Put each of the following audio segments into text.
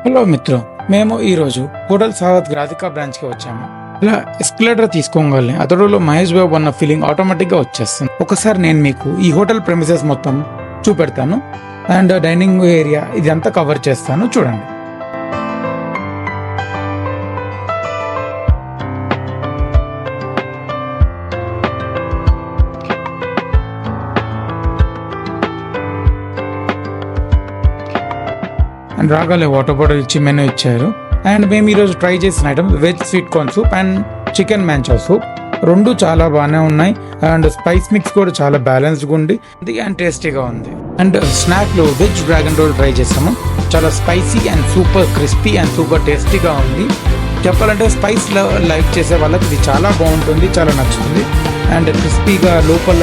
Hello మిత్రం, మేము ఈరోజు hotel సావత్ Radhika బ్రాంచ్కి వచ్చాము. ఇలా ఎస్కలేటర్ తీసుకోగలని అతడులో మహేష్ బాబు అన్న ఫీలింగ్ ఆటోమేటిక్గా వచ్చేస్తుంది. ఒకసారి నేను మీకు ఈ హోటల్ ప్రెమిసెస్ మొత్తం చూపెడతాను అండ్ డైనింగ్ ఏరియా ఇదంతా కవర్ చేస్తాను, చూడండి. అండ్ రాగాలే వాటర్ బాటిల్ ఇచ్చి మెనూ ఇచ్చారు. అండ్ మేము ఈరోజు ట్రై చేసిన item veg sweet corn soup and chicken Manchow soup. రెండు చాలా బాగానే ఉన్నాయి అండ్ స్పైస్ మిక్స్ కూడా చాలా బ్యాలెన్స్డ్గా ఉంది అండ్ టేస్టీగా ఉంది. అండ్ స్నాక్లో వెజ్ డ్రాగన్ రోల్ ట్రై చేసాము. చాలా spicy and super crispy and super టేస్టీగా ఉంది. చెప్పాలంటే స్పైస్ లైక్ చేసే వాళ్ళకి ఇది చాలా బాగుంటుంది, చాలా నచ్చుతుంది. అండ్ క్రిస్పీగా లోపల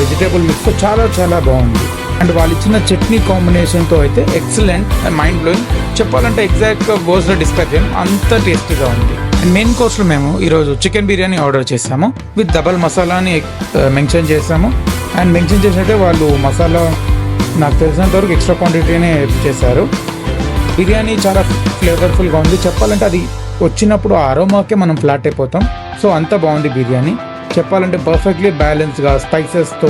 వెజిటేబుల్ మిక్స్ చాలా చాలా బాగుంది. అండ్ వాళ్ళు ఇచ్చిన చట్నీ కాంబినేషన్తో అయితే ఎక్సలెంట్ అండ్ మైండ్ బ్లోయింగ్. చెప్పాలంటే ఎగ్జాక్ట్గా వర్డ్స్లో డిస్క్రైబ్ చేయడం అంత టేస్టీగా ఉంది. అండ్ మెయిన్ కోర్స్లో మేము ఈరోజు చికెన్ బిర్యానీ ఆర్డర్ చేసాము విత్ డబల్ మసాలాని మెన్షన్ చేసాము. అండ్ మెన్షన్ చేసినట్టే వాళ్ళు మసాలా నాకు తెలిసినంత వరకు ఎక్స్ట్రా క్వాంటిటీనే చేశారు. బిర్యానీ చాలా ఫ్లేవర్ఫుల్గా ఉంది. చెప్పాలంటే అది వచ్చినప్పుడు ఆ అరోమాకే మనం ఫ్లాట్ అయిపోతాం. సో అంత బాగుంది బిర్యానీ. చెప్పాలంటే పర్ఫెక్ట్లీ బ్యాలెన్స్గా స్పైసెస్తో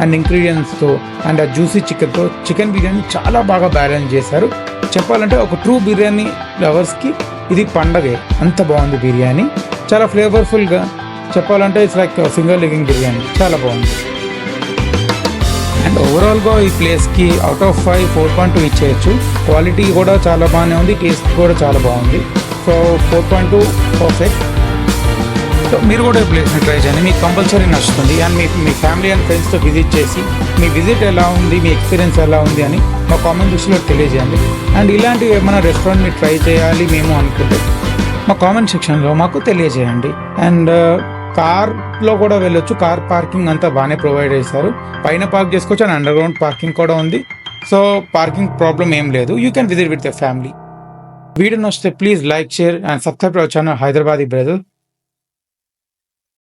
అండ్ ఇంగ్రీడియంట్స్తో అండ్ ఆ జ్యూసీ చికెన్తో చికెన్ బిర్యానీ చాలా బాగా బ్యాలెన్స్ చేశారు. చెప్పాలంటే ఒక ట్రూ బిర్యానీ లవర్స్కి ఇది పండగే, అంత బాగుంది బిర్యానీ. చాలా ఫ్లేవర్ఫుల్గా, చెప్పాలంటే it's like finger legging biryani, చాలా బాగుంది. అండ్ ఓవరాల్గా ఈ ప్లేస్కి అవుట్ ఆఫ్ 5 4.2 ఇచ్చేయచ్చు. క్వాలిటీ కూడా చాలా బాగానే ఉంది, టేస్ట్ కూడా చాలా బాగుంది. So 4.2 perfect. సో మీరు కూడా ఈ ప్లేస్ని ట్రై చేయండి, మీకు కంపల్సరీ నచ్చుతుంది. అండ్ మీ ఫ్యామిలీ అండ్ ఫ్రెండ్స్తో విజిట్ చేసి మీ విజిట్ ఎలా ఉంది, మీ ఎక్స్పీరియన్స్ ఎలా ఉంది అని మా కామెంట్ సెక్షన్లో తెలియజేయండి. అండ్ ఇలాంటివి ఏమైనా రెస్టారెంట్ని ట్రై చేయాలి మేము అనుకుంటే మా కామెంట్ సెక్షన్లో మాకు తెలియజేయండి. అండ్ కార్లో కూడా వెళ్ళొచ్చు, కార్ పార్కింగ్ అంతా బాగానే ప్రొవైడ్ చేశారు. పైన పార్క్ చేసుకోవచ్చు అండ్ అండర్ గ్రౌండ్ పార్కింగ్ కూడా ఉంది. సో పార్కింగ్ ప్రాబ్లం ఏం లేదు. You can visit with your family. Video నచ్చితే please like, share and subscribe our channel Hyderabadi brother.